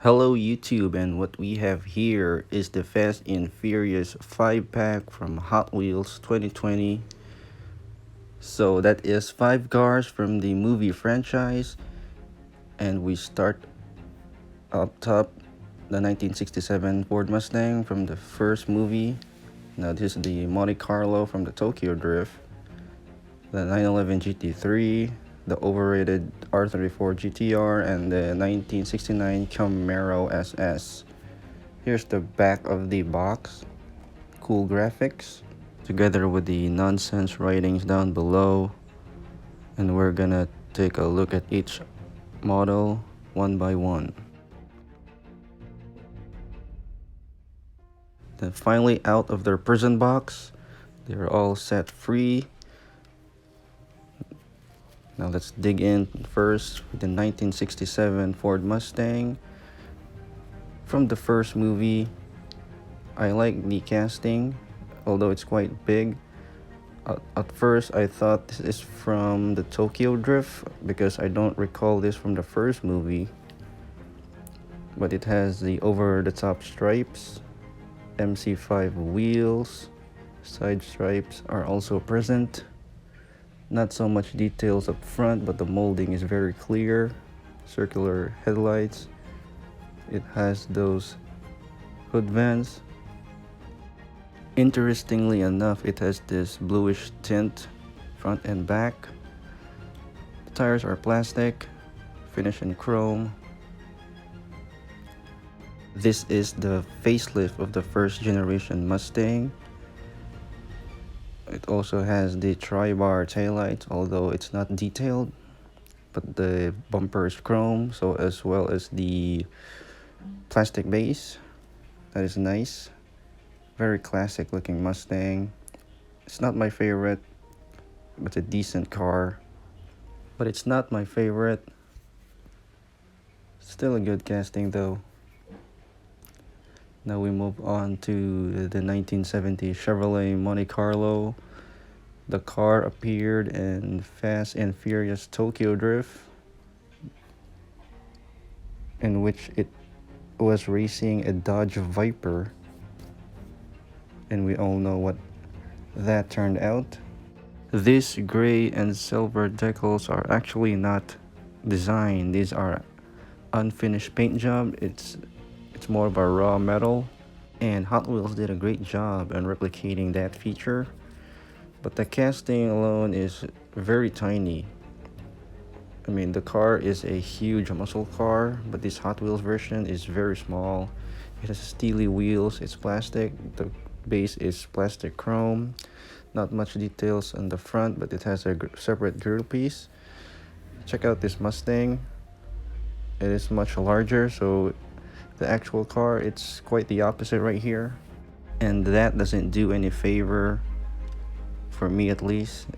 Hello YouTube, and what we have here is the Fast and Furious 5-pack from Hot Wheels 2020. So that is 5 cars from the movie franchise, and we start up top the 1967 Ford Mustang from the first movie. Now this is the Monte Carlo from the Tokyo Drift, the 911 GT3, the overrated R34 GTR, and the 1969 Camaro SS. Here's the back of the box. Cool graphics together with the nonsense writings down below, and we're gonna take a look at each model one by one. Then finally out of their prison box, they're all set free. Now let's dig in first with the 1967 Ford Mustang from the first movie. I like the casting, although it's quite big. At first I thought this is from the Tokyo Drift because I don't recall this from the first movie, but it has the over-the-top stripes, MC5 wheels, side stripes are also present. Not so much details up front, but the molding is very clear. Circular headlights. It has those hood vents. Interestingly enough, it has this bluish tint front and back. The tires are plastic, finished in chrome. This is the facelift of the first generation Mustang. It also has the tri-bar taillights, although it's not detailed, but the bumper is chrome, so as well as the plastic base. That is nice. Very classic looking Mustang. It's not my favorite, but it's a decent car. But it's not my favorite. Still a good casting though. Now we move on to the 1970 Chevrolet Monte Carlo. The car appeared in Fast and Furious Tokyo Drift, in which it was racing a Dodge Viper. And we all know what that turned out. These gray and silver decals are actually not designed. These are unfinished paint job. It's more of a raw metal, and Hot Wheels did a great job in replicating that feature, but the casting alone is very tiny. I mean, the car is a huge muscle car, but this Hot Wheels version is very small. It has steely wheels, it's plastic, the base is plastic chrome. Not much details on the front, but it has a separate grille piece. Check out this Mustang. It is much larger, so the actual car, it's quite the opposite right here. And that doesn't do any favor, for me at least.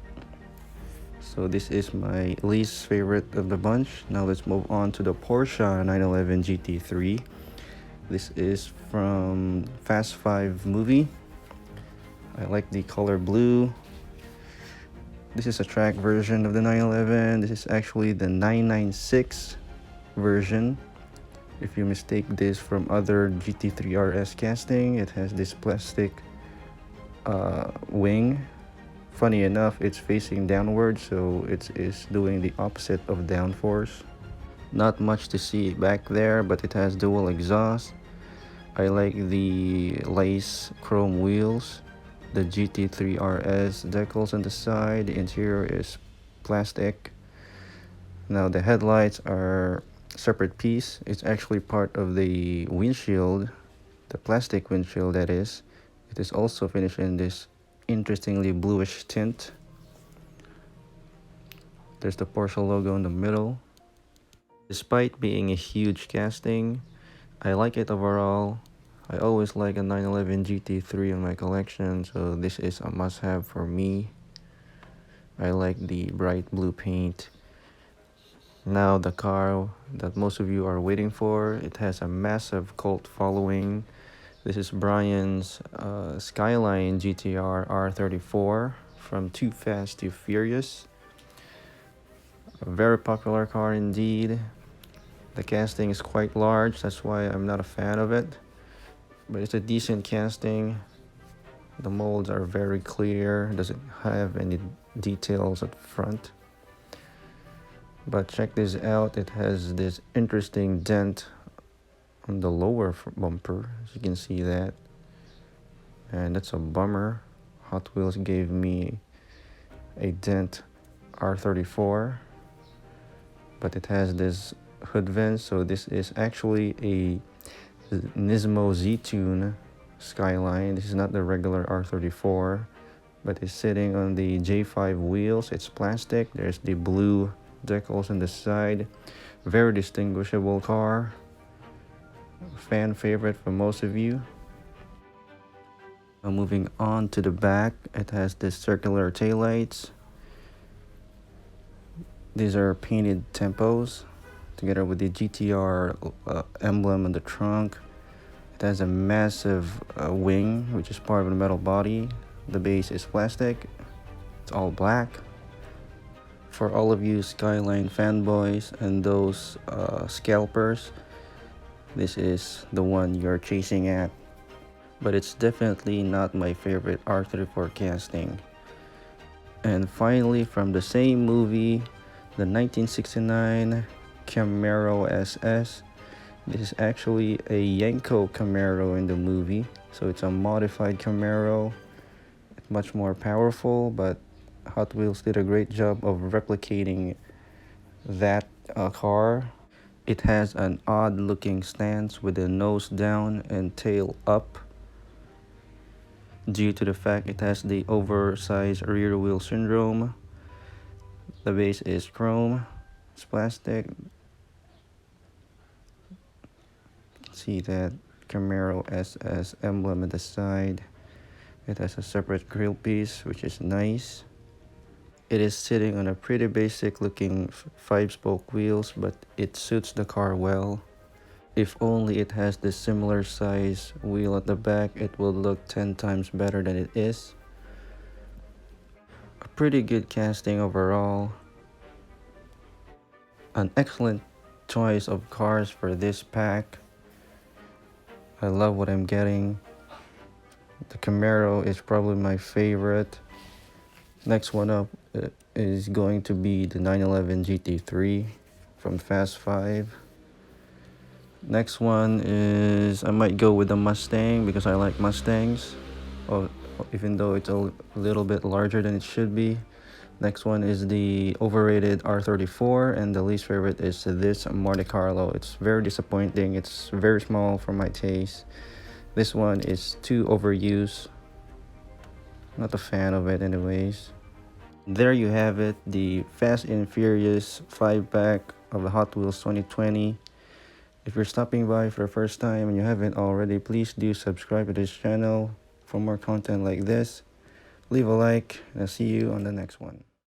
So this is my least favorite of the bunch. Now let's move on to the Porsche 911 GT3. This is from Fast 5 movie. I like the color blue. This is a track version of the 911. This is actually the 996 version. If you mistake this from other GT3 RS casting, it has this plastic wing. Funny enough, it's facing downward, so it is doing the opposite of downforce. Not much to see back there, but it has dual exhaust. I like the lace chrome wheels, the GT3 RS decals on the side. The interior is plastic. Now the headlights are separate piece. It's actually part of the windshield, the plastic windshield that is. It is also finished in this interestingly bluish tint. There's the Porsche logo in the middle. Despite being a huge casting, I like it overall. I always like a 911 GT3 in my collection, so this is a must-have for me. I like the bright blue paint. Now the car that most of you are waiting for, it has a massive cult following. This is Brian's Skyline GTR R34 from Too Fast, Too Furious. A very popular car indeed. The casting is quite large, that's why I'm not a fan of it. But it's a decent casting. The molds are very clear, doesn't have any details at front. But check this out, it has this interesting dent on the lower bumper, as you can see that. And that's a bummer. Hot Wheels gave me a dent R34, but it has this hood vent, so this is actually a Nismo Z-Tune Skyline. This is not the regular R34, but it's sitting on the J5 wheels. It's plastic. There's the blue decals on the side. Very distinguishable car. Fan favorite for most of you. Now moving on to the back, it has this circular taillights. These are painted tempos together with the GTR emblem on the trunk. It has a massive wing, which is part of the metal body. The base is plastic. It's all black. For all of you Skyline fanboys and those scalpers, this is the one you're chasing at. But it's definitely not my favorite R34 casting. And finally, from the same movie, the 1969 Camaro SS. This is actually a Yenko Camaro in the movie, so it's a modified Camaro. It's much more powerful, but Hot Wheels did a great job of replicating that car. It has an odd looking stance with the nose down and tail up, due to the fact it has the oversized rear wheel syndrome. The base is chrome, it's plastic. See that Camaro SS emblem at the side. It has a separate grill piece, which is nice. It is sitting on a pretty basic looking 5-spoke wheels, but it suits the car well. If only it has the similar size wheel at the back, it will look 10 times better than it is. A pretty good casting overall. An excellent choice of cars for this pack. I love what I'm getting. The Camaro is probably my favorite. Next one up is going to be the 911 GT3 from Fast 5. Next one is, I might go with the Mustang because I like Mustangs, even though it's a little bit larger than it should be. Next one is the overrated R34, and the least favorite is this Monte Carlo. It's very disappointing. It's very small for my taste. This one is too overused. Not a fan of it anyways. There you have it, the Fast and Furious 5-pack of the Hot Wheels 2020. If you're stopping by for the first time and you haven't already, please do subscribe to this channel for more content like this. Leave a like, and I'll see you on the next one.